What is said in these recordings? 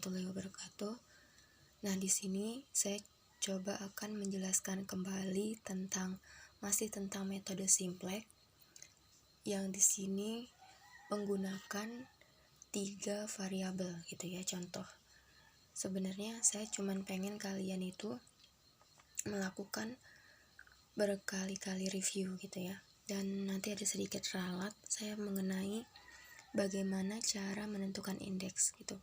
warahmatullahi wabarakatuh. Nah, di sini saya coba akan menjelaskan kembali masih tentang metode simplex yang di sini menggunakan 3 variabel gitu ya. Contoh, sebenarnya saya cuman pengen kalian itu melakukan berkali-kali review gitu ya. Dan nanti ada sedikit ralat saya mengenai bagaimana cara menentukan indeks gitu.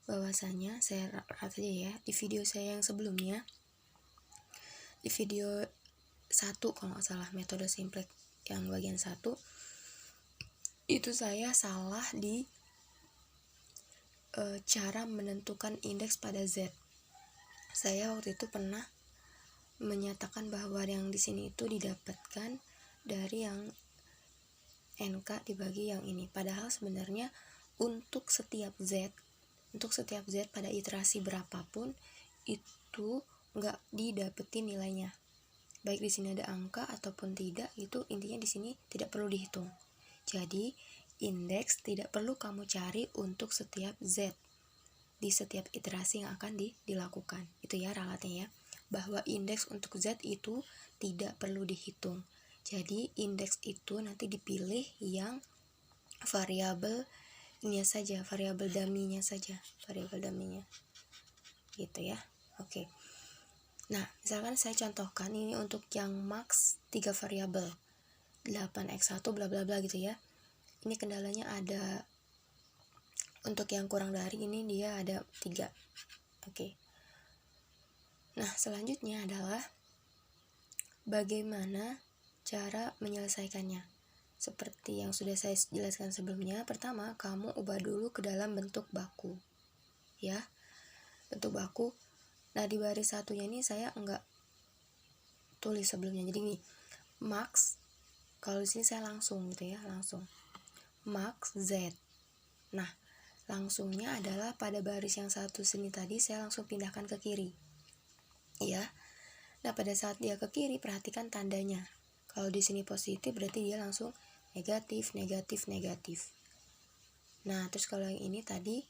Bahwasanya saya ralat aja ya, di video saya yang sebelumnya, di video 1 kalau nggak salah, metode simplex yang bagian 1 itu saya salah di cara menentukan indeks pada Z. Saya waktu itu pernah menyatakan bahwa yang di sini itu didapatkan dari yang NK dibagi yang ini. Padahal sebenarnya untuk setiap Z pada iterasi berapapun itu nggak didapetin nilainya. Baik di sini ada angka ataupun tidak, itu intinya di sini tidak perlu dihitung. Jadi indeks tidak perlu kamu cari untuk setiap Z di setiap iterasi yang akan dilakukan. Itu ya ralatnya ya, bahwa indeks untuk Z itu tidak perlu dihitung. Jadi indeks itu nanti dipilih yang variabel ini saja, variabel dummy-nya saja, variabel dummy-nya gitu ya. Oke. Nah, misalkan saya contohkan ini untuk yang max 3 variabel 8x1 bla bla bla gitu ya. Ini kendalanya ada, untuk yang kurang dari ini dia ada 3. Oke. Nah, selanjutnya adalah bagaimana cara menyelesaikannya. Seperti yang sudah saya jelaskan sebelumnya, pertama kamu ubah dulu ke dalam bentuk baku. Ya. Bentuk baku. Nah, di baris satunya ini saya enggak tulis sebelumnya. Jadi ini max, kalau di sini saya langsung gitu ya, langsung max Z. Nah, langsungnya adalah pada baris yang satu sini tadi saya langsung pindahkan ke kiri. Ya. Nah, pada saat dia ke kiri perhatikan tandanya. Kalau di sini positif berarti dia langsung negatif, negatif, negatif. Nah, terus kalau yang ini tadi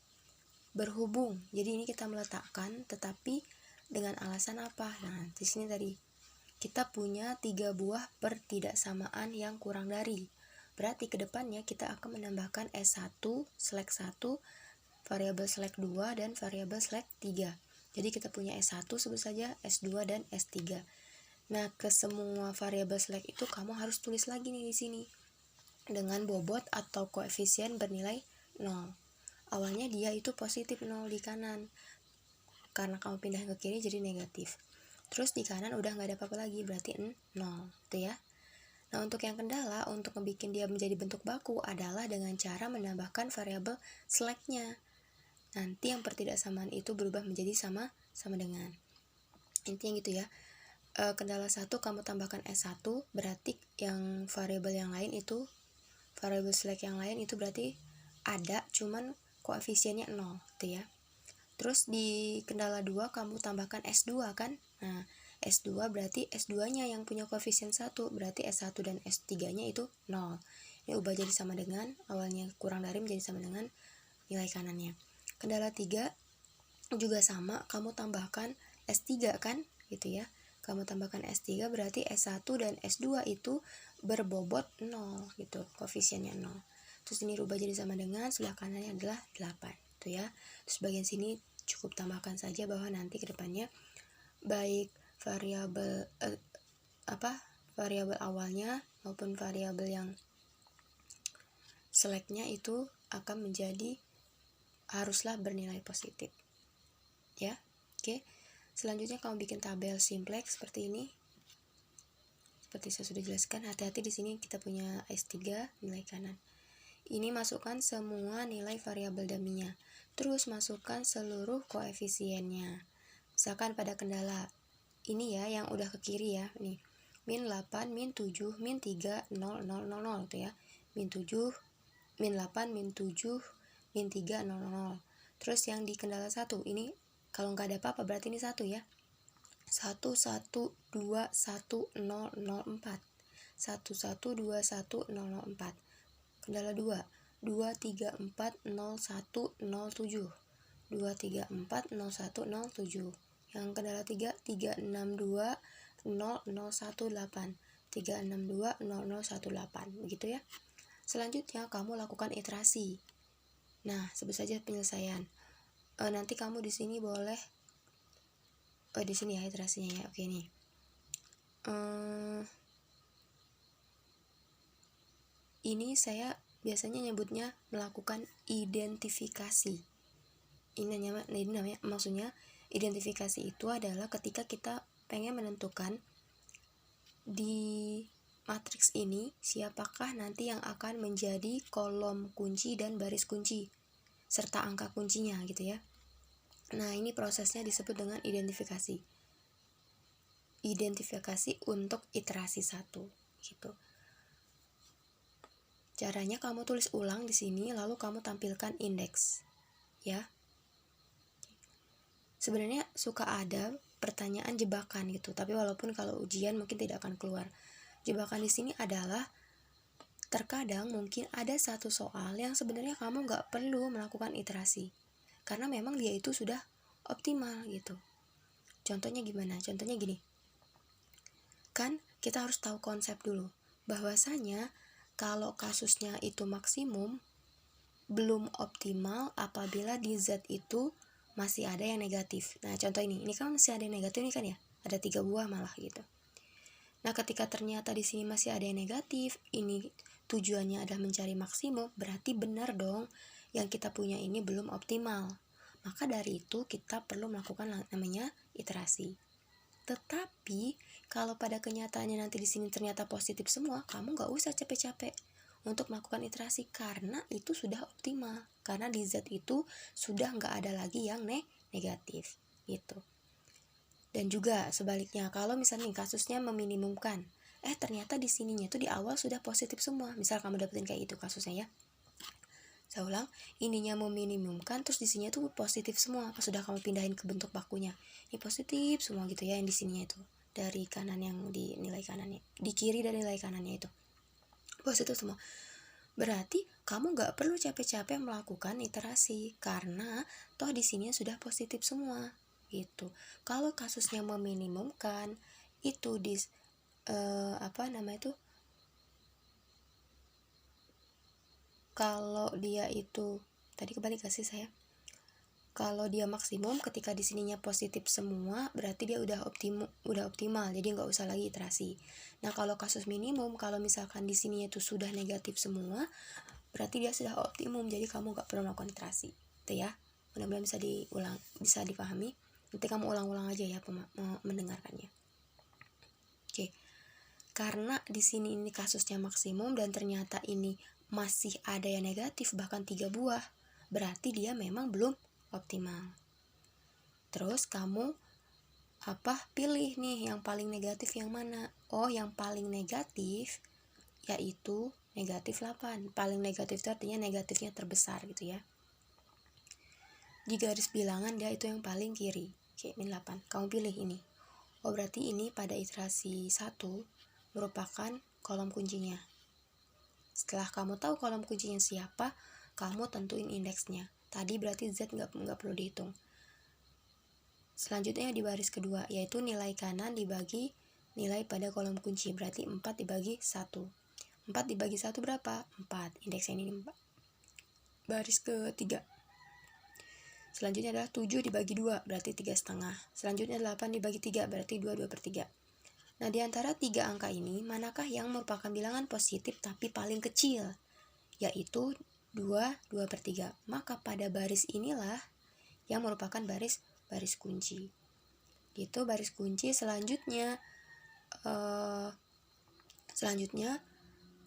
berhubung. Jadi ini kita meletakkan, tetapi dengan alasan apa? Nah, di sini tadi kita punya 3 buah pertidaksamaan yang kurang dari. Berarti kedepannya kita akan menambahkan S1, select 1, variabel select 2, dan variabel select 3. Jadi kita punya S1 sebut saja, S2, dan S3. Nah, ke semua variabel select itu kamu harus tulis lagi nih di sini dengan bobot atau koefisien bernilai 0. Awalnya dia itu positif 0 di kanan. Karena kamu pindah ke kiri jadi negatif. Terus di kanan udah nggak ada apa-apa lagi, berarti 0 gitu ya. Nah, untuk yang kendala, untuk membuat dia menjadi bentuk baku adalah dengan cara menambahkan variabel select-nya. Nanti yang pertidaksamaan itu berubah menjadi sama dengan. Intinya gitu ya. Kendala 1 kamu tambahkan S1, berarti yang variabel yang lain itu, variabel select yang lain itu berarti ada, cuman koefisiennya 0 gitu ya. Terus di kendala 2 kamu tambahkan S2 kan. Nah, S2 berarti S2-nya yang punya koefisien 1, berarti S1 dan S3-nya itu 0. Ini ubah jadi sama dengan, awalnya kurang dari menjadi sama dengan nilai kanannya. Kendala 3 juga sama, kamu tambahkan S3 kan, gitu ya. Kamu tambahkan S3 berarti S1 dan S2 itu berbobot 0 gitu, koefisiennya 0. Terus ini rubah jadi sama dengan, sebelah kanannya adalah 8 gitu ya. Terus bagian sini cukup tambahkan saja bahwa nanti kedepannya baik variabel variabel awalnya maupun variabel yang select-nya itu akan menjadi haruslah bernilai positif. Ya. Oke. Selanjutnya kamu bikin tabel simplex seperti ini. Seperti saya sudah jelaskan, hati-hati di sini kita punya S3 nilai kanan. Ini masukkan semua nilai variabel dummy-nya. Terus masukkan seluruh koefisiennya. Misalkan pada kendala ini ya yang udah ke kiri ya, nih. Min 8, min 7, min 3, 0, 0, 0, 0 gitu ya. Min 7, min 8, min 7, min 3, 0, 0. Terus yang di kendala 1 ini kalau nggak ada apa-apa berarti ini 1 ya. 1, 1, 2, 1, 0, 0, 4. 1, 1, 2, 1, 0, 0, 4. Kendala 2, 2, 3, 4, 0, 1, 0, 7. 2340107. Yang kendala 3 3620018. 3620018 begitu ya. Selanjutnya kamu lakukan iterasi. Nah, sebut saja penyelesaian. Nanti kamu di sini boleh di sini ya iterasinya ya. Oke nih. Ini saya biasanya nyebutnya melakukan identifikasi. Ini namanya maksudnya identifikasi itu adalah ketika kita pengen menentukan di matriks ini siapakah nanti yang akan menjadi kolom kunci dan baris kunci serta angka kuncinya gitu ya. Nah, ini prosesnya disebut dengan identifikasi. Identifikasi untuk iterasi 1 gitu. Caranya kamu tulis ulang di sini lalu kamu tampilkan indeks ya. Sebenarnya suka ada pertanyaan jebakan gitu, tapi walaupun kalau ujian mungkin tidak akan keluar. Jebakan di sini adalah terkadang mungkin ada satu soal yang sebenarnya kamu nggak perlu melakukan iterasi karena memang dia itu sudah optimal gitu. Contohnya gimana? Contohnya gini, kan kita harus tahu konsep dulu bahwasanya kalau kasusnya itu maksimum belum optimal apabila di Z itu masih ada yang negatif. Nah, contoh ini kan masih ada yang negatif nih kan ya, ada 3 buah malah gitu. Nah, ketika ternyata di sini masih ada yang negatif, ini tujuannya adalah mencari maksimum, berarti benar dong yang kita punya ini belum optimal. Maka dari itu kita perlu melakukan namanya iterasi. Tetapi kalau pada kenyataannya nanti di sini ternyata positif semua, kamu nggak usah capek-capek untuk melakukan iterasi karena itu sudah optimal. Karena di Z itu sudah nggak ada lagi yang negatif gitu. Dan juga sebaliknya, kalau misalnya kasusnya meminimumkan, ternyata di sininya itu di awal sudah positif semua. Misal kamu dapetin kayak itu kasusnya ya. Saya ulang, ininya meminimumkan terus di sininya tuh positif semua. Pas sudah kamu pindahin ke bentuk bakunya, ini positif semua gitu ya yang di sininya itu. Dari kanan yang di nilai kanannya, di kiri dari nilai kanannya itu positif semua. Berarti kamu nggak perlu capek-capek melakukan iterasi karena toh di sini sudah positif semua gitu. Kalau kasusnya meminimumkan itu di kalau dia itu tadi kembali kasih saya. Kalau dia maksimum ketika di sininya positif semua berarti dia udah optimal jadi nggak usah lagi iterasi. Nah, kalau kasus minimum kalau misalkan di sininya itu sudah negatif semua berarti dia sudah optimum jadi kamu nggak perlu melakukan iterasi itu ya. Mudah-mudahan bisa dipahami. Nanti kamu ulang-ulang aja ya mendengarkannya. Oke. Karena di sini ini kasusnya maksimum dan ternyata ini masih ada yang negatif bahkan 3 buah berarti dia memang belum optimal. Terus kamu pilih nih yang paling negatif yang mana? Yang paling negatif yaitu negatif 8. Paling negatif itu artinya negatifnya terbesar gitu ya. Di garis bilangan dia itu yang paling kiri. Oke, min 8. Kamu pilih ini. Berarti ini pada iterasi 1 merupakan kolom kuncinya. Setelah kamu tahu kolom kuncinya siapa, kamu tentuin indeksnya. Tadi berarti Z nggak perlu dihitung. Selanjutnya di baris kedua, yaitu nilai kanan dibagi nilai pada kolom kunci. Berarti 4 dibagi 1. 4 dibagi 1 berapa? 4. Indeksnya ini 4. Baris ketiga. Selanjutnya adalah 7 dibagi 2, berarti 3,5. Selanjutnya 8 dibagi 3, berarti 2/3. Nah, di antara 3 angka ini, manakah yang merupakan bilangan positif tapi paling kecil? Yaitu 2/3. Maka pada baris inilah yang merupakan baris kunci. Gitu, baris kunci. Selanjutnya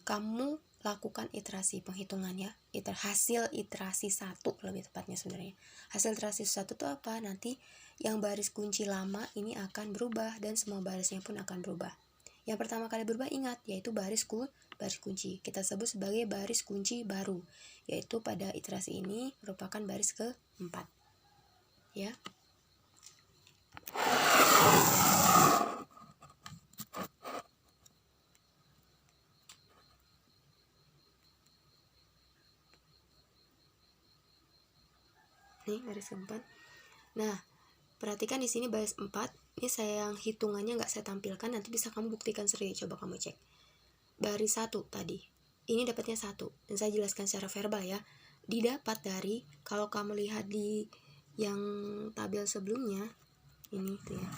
kamu lakukan iterasi penghitungannya. Hasil iterasi 1 lebih tepatnya sebenarnya. Hasil iterasi 1 itu apa? Nanti yang baris kunci lama ini akan berubah dan semua barisnya pun akan berubah. Yang pertama kali berubah ingat yaitu baris kunci. Kita sebut sebagai baris kunci baru, yaitu pada iterasi ini merupakan baris ke-4. Ya. nih, baris keempat. Nah, perhatikan di sini baris 4. Ini saya yang hitungannya nggak saya tampilkan, nanti bisa kamu buktikan sendiri. Coba kamu cek. Baris 1 tadi. Ini dapatnya 1. Dan saya jelaskan secara verbal ya. Didapat dari, kalau kamu lihat di yang tabel sebelumnya, ini tuh ya.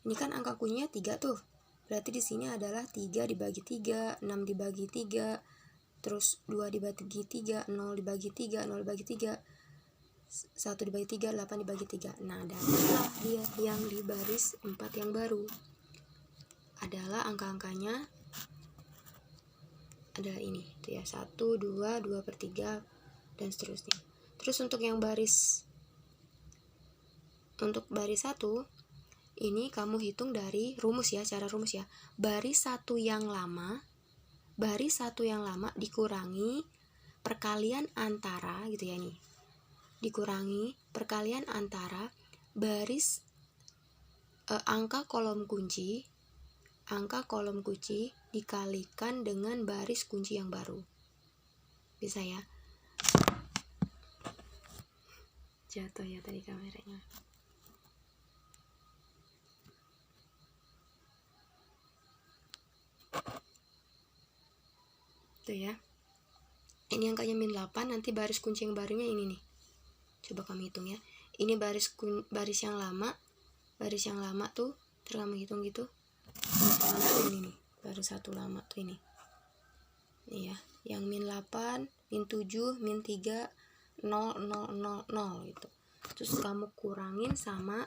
Ini kan angka kuncinya 3 tuh. Berarti di sini adalah 3 dibagi 3, 6 dibagi 3, terus 2 dibagi 3, 0 dibagi 3, 0 dibagi 3, 1 dibagi 3, 8 dibagi 3. Nah, dapatlah dia yang di baris 4 yang baru. Adalah angka-angkanya adalah ini. Tuh ya, 1, 2, 2/3, dan seterusnya. Terus untuk baris 1, ini kamu hitung dari rumus ya, cara rumus ya. Baris 1 yang lama dikurangi perkalian antara gitu ya nih. Dikurangi perkalian antara baris angka kolom kunci dikalikan dengan baris kunci yang baru. Bisa ya? Jatuh ya tadi kameranya. Tuh ya. Ini angkanya -8, nanti baris kunci yang barunya ini nih. Coba kamu hitung ya. Ini baris yang lama. Baris yang lama tuh, terus kamu hitung gitu. Ini nih, baris 1 lama tuh ini. Ini ya, yang -8, -7, -3, 0, 0, 0, 0 gitu. Terus kamu kurangin sama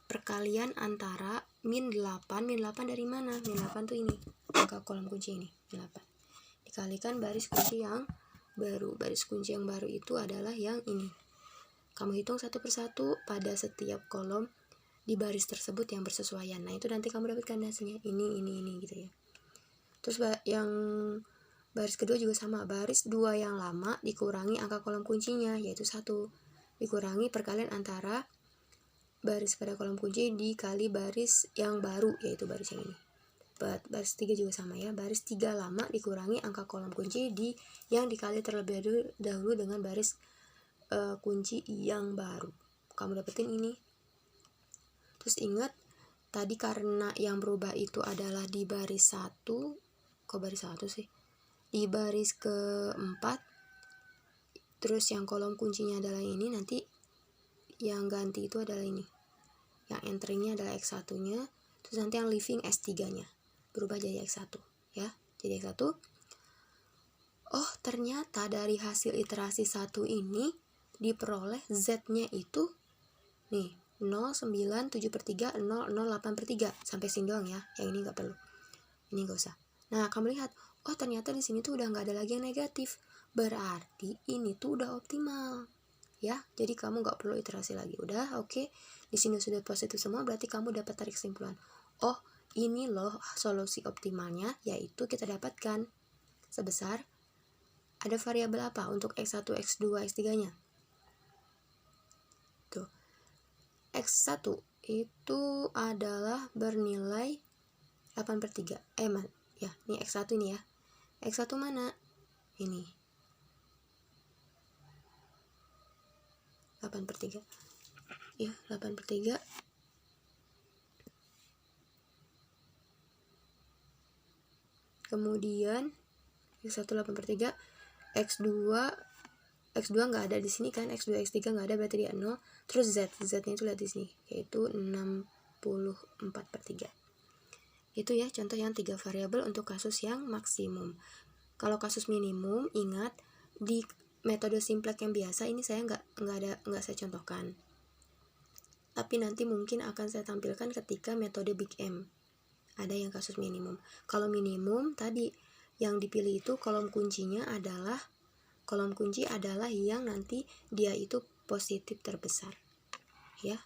perkalian antara -8 dari mana? -8 tuh ini, angka kolom kunci ini, -8. Dikalikan baris kunci yang baru. Baris kunci yang baru itu adalah yang ini. Kamu hitung satu persatu pada setiap kolom di baris tersebut yang bersesuaian. Nah, itu nanti kamu dapatkan hasilnya ini gitu ya. Terus yang baris kedua juga sama. Baris 2 yang lama dikurangi angka kolom kuncinya, yaitu 1. Dikurangi perkalian antara baris pada kolom kunci dikali baris yang baru, yaitu baris yang ini. Baris 3 juga sama ya. Baris 3 lama dikurangi angka kolom kunci yang dikali terlebih dahulu dengan baris kunci yang baru. Kamu dapetin ini. Terus ingat tadi karena yang berubah itu adalah di baris 1. Kok baris 1 sih? Di baris keempat. Terus yang kolom kuncinya adalah ini, nanti yang ganti itu adalah ini. Yang enteringnya adalah X1-nya. Terus nanti yang leaving S3-nya. Berubah jadi X1 ya. Jadi X1. Oh, ternyata dari hasil iterasi 1 ini diperoleh Z-nya itu nih 0,973, 0,08/3. Sampai sini doang ya. Yang ini nggak perlu. Ini nggak usah. Nah, kamu lihat, oh ternyata di sini tuh udah nggak ada lagi yang negatif. Berarti ini tuh udah optimal. Ya, jadi kamu nggak perlu iterasi lagi. Udah, oke. Di sini sudah positif semua, berarti kamu dapat tarik kesimpulan. Oh, ini loh solusi optimalnya, yaitu kita dapatkan sebesar, ada variabel apa untuk X1, X2, X3-nya? Tuh. X1 itu adalah bernilai 8/3. Ya, ini X1 ini ya. X1 mana? Ini. 8/3. Ya, 8/3. Kemudian X1 8/3, X2 nggak ada di sini kan, X2 X3 nggak ada, berarti dia 0. Terus Z-nya itu lihat di sini, yaitu 64/3. Itu ya contoh yang 3 variabel untuk kasus yang maksimum. Kalau kasus minimum, ingat di metode simplex yang biasa ini saya nggak saya contohkan. Tapi nanti mungkin akan saya tampilkan ketika metode Big M. Ada yang kasus minimum. Kalau minimum tadi yang dipilih itu kolom kunci adalah yang nanti dia itu positif terbesar. Ya.